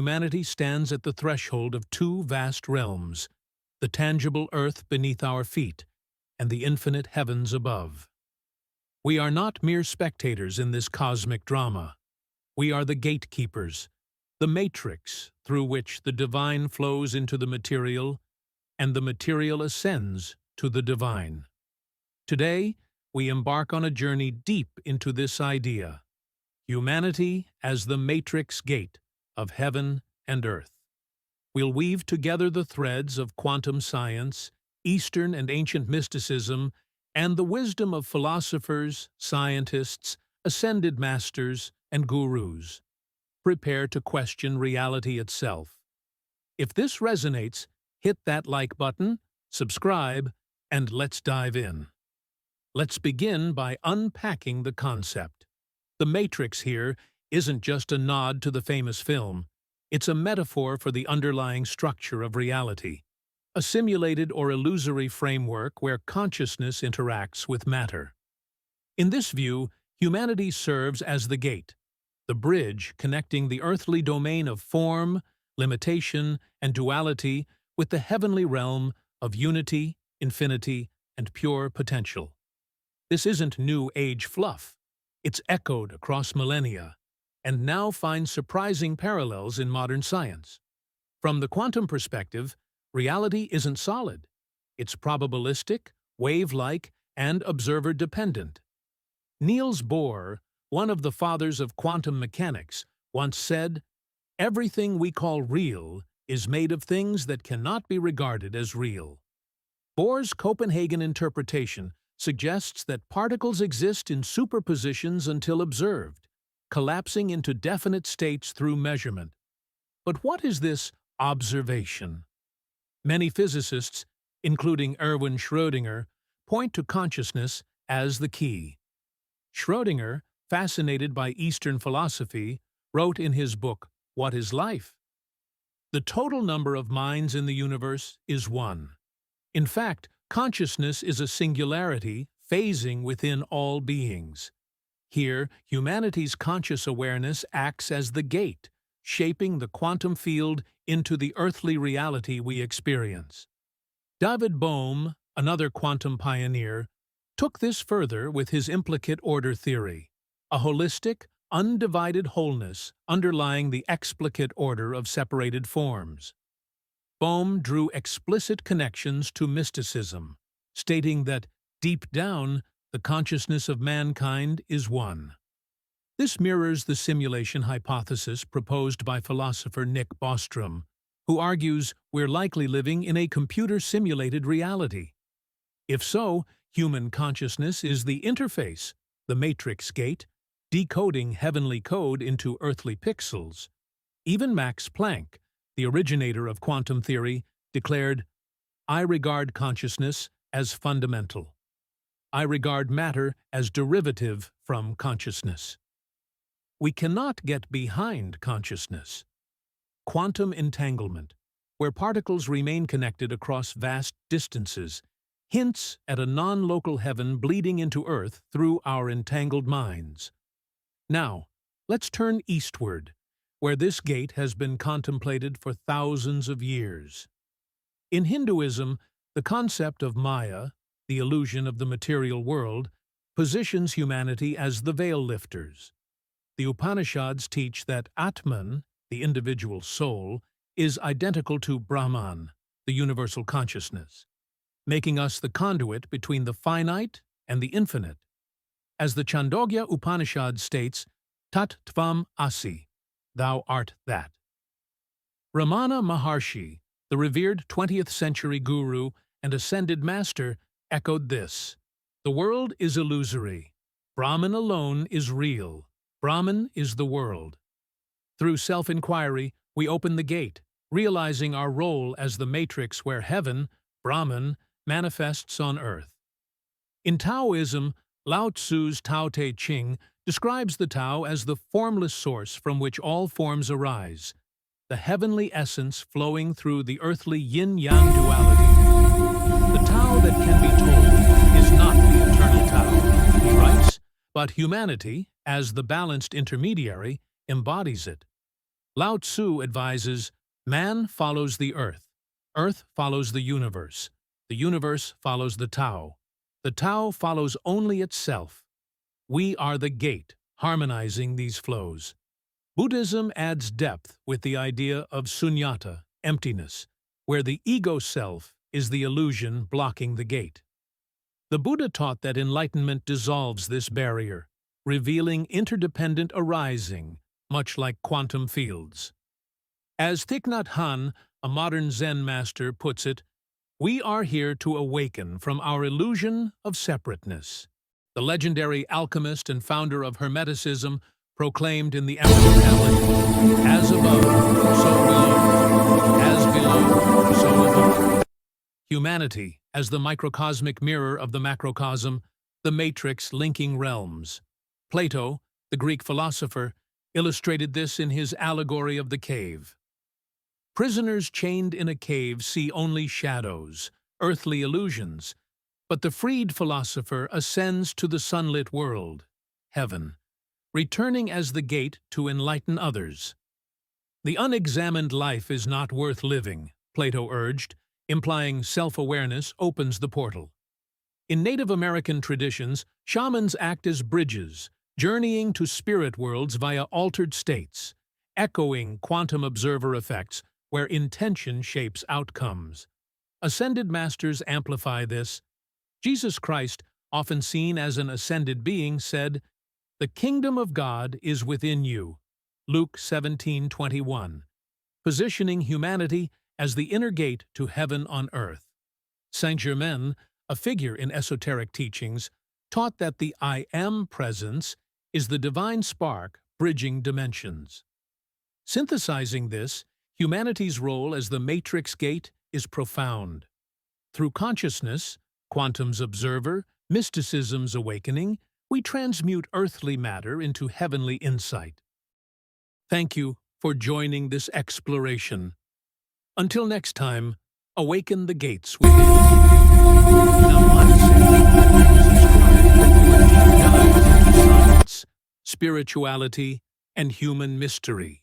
Humanity stands at the threshold of two vast realms, the tangible earth beneath our feet and the infinite heavens above. We are not mere spectators in this cosmic drama. We are the gatekeepers, the matrix through which the divine flows into the material and the material ascends to the divine. Today, we embark on a journey deep into this idea, humanity as the matrix gate of heaven and earth. We'll weave together the threads of quantum science, Eastern and ancient mysticism, and the wisdom of philosophers, scientists, ascended masters, and gurus. Prepare to question reality itself. If this resonates, hit that like button, subscribe, and let's dive in. Let's begin by unpacking the concept. The Matrix here isn't just a nod to the famous film. It's a metaphor for the underlying structure of reality, a simulated or illusory framework where consciousness interacts with matter. In this view, humanity serves as the gate, the bridge connecting the earthly domain of form, limitation, and duality with the heavenly realm of unity, infinity, and pure potential. This isn't New Age fluff. It's echoed across millennia, and now finds surprising parallels in modern science. From the quantum perspective, reality isn't solid. It's probabilistic, wave-like, and observer-dependent. Niels Bohr, one of the fathers of quantum mechanics, once said, "Everything we call real is made of things that cannot be regarded as real." Bohr's Copenhagen interpretation suggests that particles exist in superpositions until observed, collapsing into definite states through measurement. But what is this observation? Many physicists, including Erwin Schrödinger, point to consciousness as the key. Schrödinger, fascinated by Eastern philosophy, wrote in his book, What is Life? The total number of minds in the universe is one. In fact, consciousness is a singularity phasing within all beings. Here, humanity's conscious awareness acts as the gate, shaping the quantum field into the earthly reality we experience. David Bohm, another quantum pioneer, took this further with his implicate order theory, a holistic, undivided wholeness underlying the explicate order of separated forms. Bohm drew explicit connections to mysticism, stating that, deep down, the consciousness of mankind is one. This mirrors the simulation hypothesis proposed by philosopher Nick Bostrom, who argues we're likely living in a computer-simulated reality. If so, human consciousness is the interface, the matrix gate, decoding heavenly code into earthly pixels. Even Max Planck, the originator of quantum theory, declared, "I regard consciousness as fundamental. I regard matter as derivative from consciousness." We cannot get behind consciousness. Quantum entanglement, where particles remain connected across vast distances, hints at a non-local heaven bleeding into Earth through our entangled minds. Now, let's turn eastward, where this gate has been contemplated for thousands of years. In Hinduism, the concept of Maya, the illusion of the material world, positions humanity as the veil lifters. The Upanishads teach that Atman, the individual soul, is identical to Brahman, the universal consciousness, making us the conduit between the finite and the infinite. As the Chandogya Upanishad states, Tat Tvam Asi, thou art that. Ramana Maharshi, the revered 20th century guru and ascended master, echoed this: "The world is illusory. Brahman alone is real. Brahman is the world." Through self-inquiry, we open the gate, realizing our role as the matrix where heaven, Brahman, manifests on earth. In Taoism, Lao Tzu's Tao Te Ching describes the Tao as the formless source from which all forms arise, the heavenly essence flowing through the earthly yin-yang duality. The Tao that can be told is not the eternal Tao, he writes, but humanity, as the balanced intermediary, embodies it. Lao Tzu advises, man follows the earth follows the universe follows the Tao follows only itself. We are the gate, harmonizing these flows. Buddhism adds depth with the idea of sunyata, emptiness, where the ego self is the illusion blocking the gate. The Buddha taught that enlightenment dissolves this barrier, revealing interdependent arising, much like quantum fields. As Thich Nhat Hanh, a modern Zen master, puts it, we are here to awaken from our illusion of separateness. The legendary alchemist and founder of Hermeticism proclaimed in the Emerald Tablet, as above, so below, as below, so above. Humanity, as the microcosmic mirror of the macrocosm, the matrix linking realms. Plato, the Greek philosopher, illustrated this in his allegory of the cave. Prisoners chained in a cave see only shadows, earthly illusions, but the freed philosopher ascends to the sunlit world, heaven, returning as the gate to enlighten others. The unexamined life is not worth living, Plato urged, implying self-awareness opens the portal. In Native American traditions, shamans act as bridges, journeying to spirit worlds via altered states, echoing quantum observer effects where intention shapes outcomes. Ascended masters amplify this. Jesus Christ, often seen as an ascended being, said, "The kingdom of God is within you," Luke 17:21, positioning humanity as the inner gate to heaven on earth. Saint Germain, a figure in esoteric teachings, taught that the I Am presence is the divine spark bridging dimensions. Synthesizing this, humanity's role as the matrix gate is profound. Through consciousness, quantum's observer, mysticism's awakening, we transmute earthly matter into heavenly insight. Thank you for joining this exploration. Until next time, awaken the gates within. Now, subscribe for more deep dives into science, spirituality, and human mystery.